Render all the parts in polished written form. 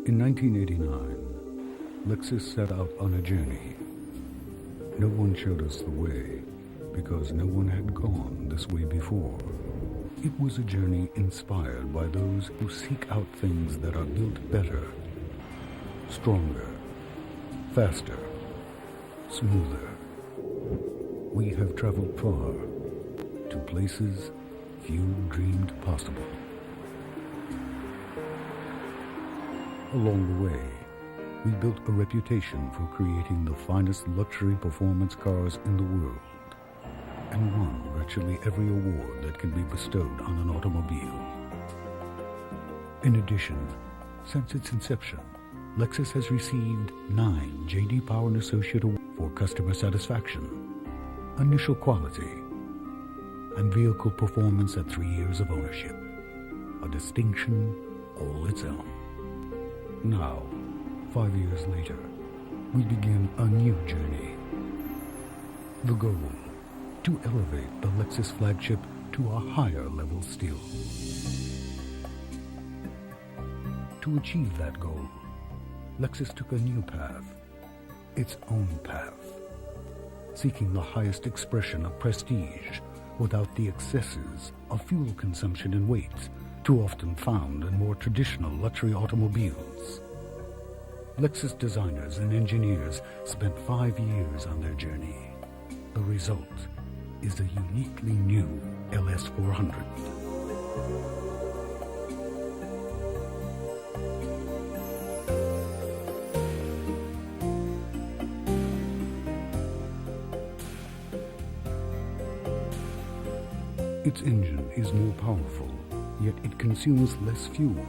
In 1989, Lexus set out on a journey. No one showed us the way, because no one had gone this way before. It was a journey inspired by those who seek out things that are built better, stronger, faster, smoother. We have traveled far, to places few dreamed possible. Along the way, we built a reputation for creating the finest luxury performance cars in the world, and won virtually every award that can be bestowed on an automobile. In addition, since its inception, Lexus has received 9 J.D. Power & Associate Awards for customer satisfaction, initial quality, and vehicle performance at 3 years of ownership, a distinction all its own. Now, 5 years later, we begin a new journey. The goal, to elevate the Lexus flagship to a higher level still. To achieve that goal, Lexus took a new path, its own path, seeking the highest expression of prestige without the excesses of fuel consumption and weight too often found in more traditional luxury automobiles. Lexus designers and engineers spent 5 years on their journey. The result is the uniquely new LS400. Its engine is more powerful, yet it consumes less fuel.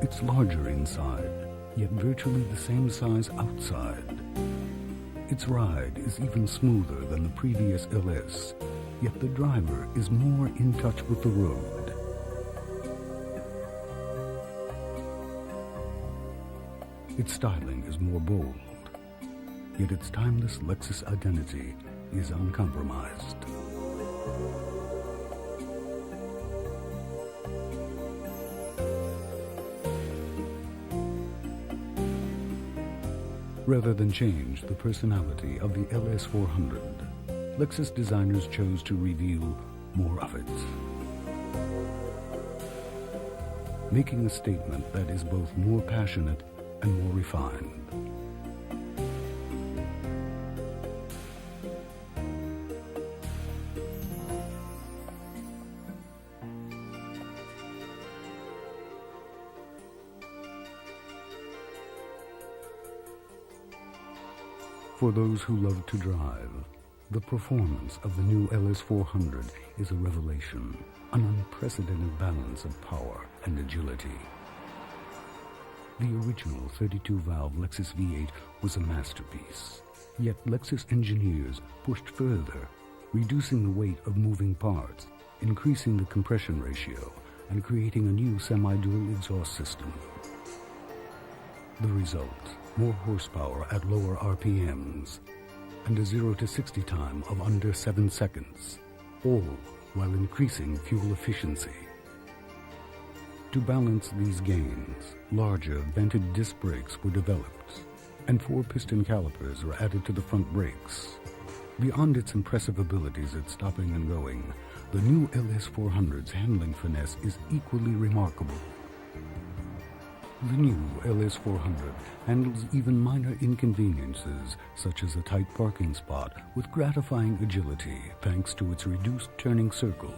It's larger inside, yet virtually the same size outside. Its ride is even smoother than the previous LS, yet the driver is more in touch with the road. Its styling is more bold, yet its timeless Lexus identity is uncompromised. Rather than change the personality of the LS400, Lexus designers chose to reveal more of it, making a statement that is both more passionate and more refined. For those who love to drive, the performance of the new LS400 is a revelation, an unprecedented balance of power and agility. The original 32-valve Lexus V8 was a masterpiece, yet Lexus engineers pushed further, reducing the weight of moving parts, increasing the compression ratio, and creating a new semi-dual exhaust system. The result: more horsepower at lower RPMs, and a 0 to 60 time of under 7 seconds, all while increasing fuel efficiency. To balance these gains, larger vented disc brakes were developed, and 4 piston calipers were added to the front brakes. Beyond its impressive abilities at stopping and going, the new LS400's handling finesse is equally remarkable. The new LS400 handles even minor inconveniences, such as a tight parking spot, with gratifying agility thanks to its reduced turning circle.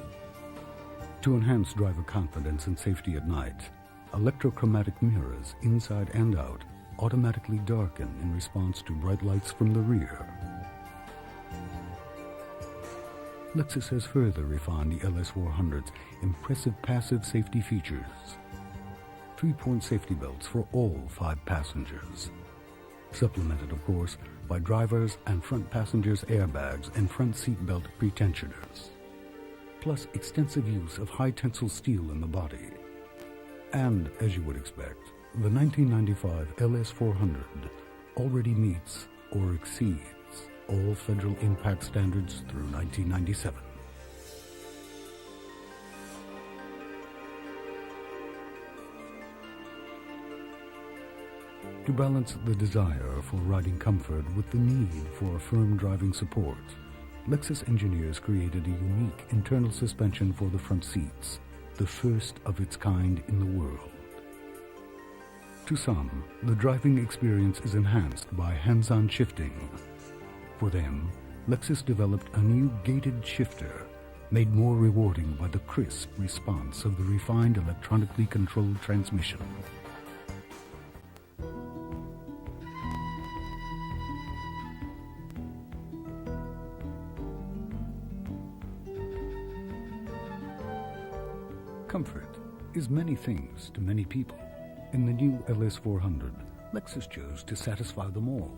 To enhance driver confidence and safety at night, electrochromatic mirrors, inside and out, automatically darken in response to bright lights from the rear. Lexus has further refined the LS400's impressive passive safety features. 3-point safety belts for all 5 passengers, supplemented, of course, by drivers' and front passengers' airbags and front seat belt pretensioners, plus extensive use of high-tensile steel in the body. And, as you would expect, the 1995 LS400 already meets or exceeds all federal impact standards through 1997. To balance the desire for riding comfort with the need for firm driving support, Lexus engineers created a unique internal suspension for the front seats, the first of its kind in the world. To some, the driving experience is enhanced by hands-on shifting. For them, Lexus developed a new gated shifter, made more rewarding by the crisp response of the refined electronically controlled transmission. Comfort is many things to many people. In the new LS400, Lexus chose to satisfy them all.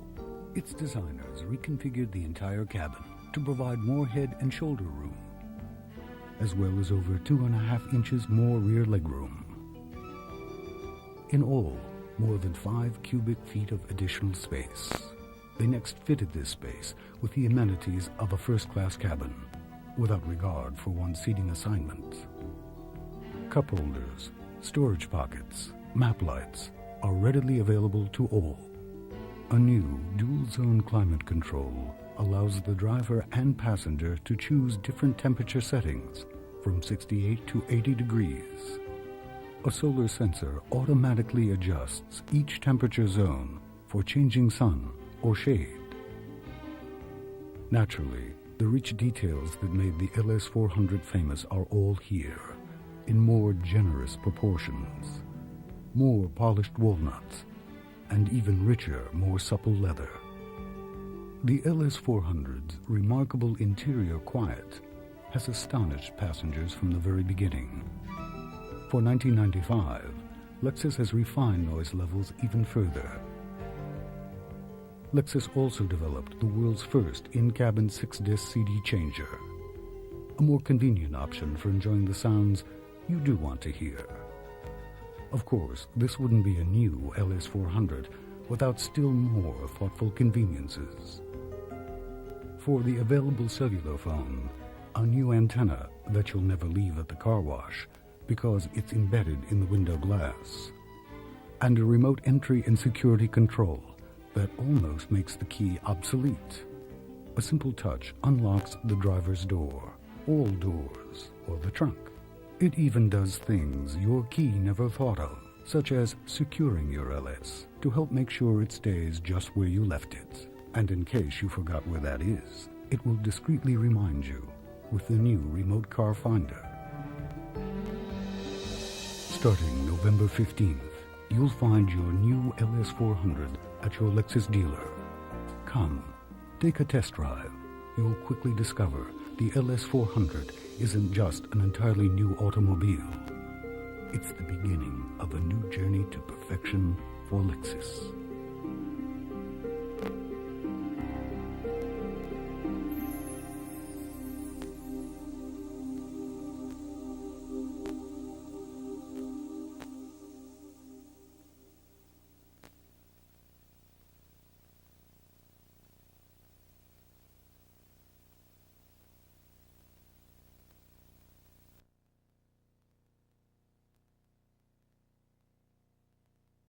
Its designers reconfigured the entire cabin to provide more head and shoulder room, as well as over 2.5 inches more rear legroom. In all, more than 5 cubic feet of additional space. They next fitted this space with the amenities of a first-class cabin, without regard for one's seating assignment. Cup holders, storage pockets, map lights are readily available to all. A new dual-zone climate control allows the driver and passenger to choose different temperature settings from 68 to 80 degrees. A solar sensor automatically adjusts each temperature zone for changing sun or shade. Naturally, the rich details that made the LS400 famous are all here, in more generous proportions, more polished walnuts, and even richer, more supple leather. The LS400's remarkable interior quiet has astonished passengers from the very beginning. For 1995, Lexus has refined noise levels even further. Lexus also developed the world's first in-cabin 6-disc CD changer, a more convenient option for enjoying the sounds you do want to hear. Of course, this wouldn't be a new LS400 without still more thoughtful conveniences. For the available cellular phone, a new antenna that you'll never leave at the car wash because it's embedded in the window glass, and a remote entry and security control that almost makes the key obsolete. A simple touch unlocks the driver's door, all doors, or the trunk. It even does things your key never thought of, such as securing your LS to help make sure it stays just where you left it. And in case you forgot where that is, it will discreetly remind you with the new remote car finder. Starting November 15th, you'll find your new LS400 at your Lexus dealer. Come, take a test drive. You'll quickly discover the LS400 isn't just an entirely new automobile. It's the beginning of a new journey to perfection for Lexus.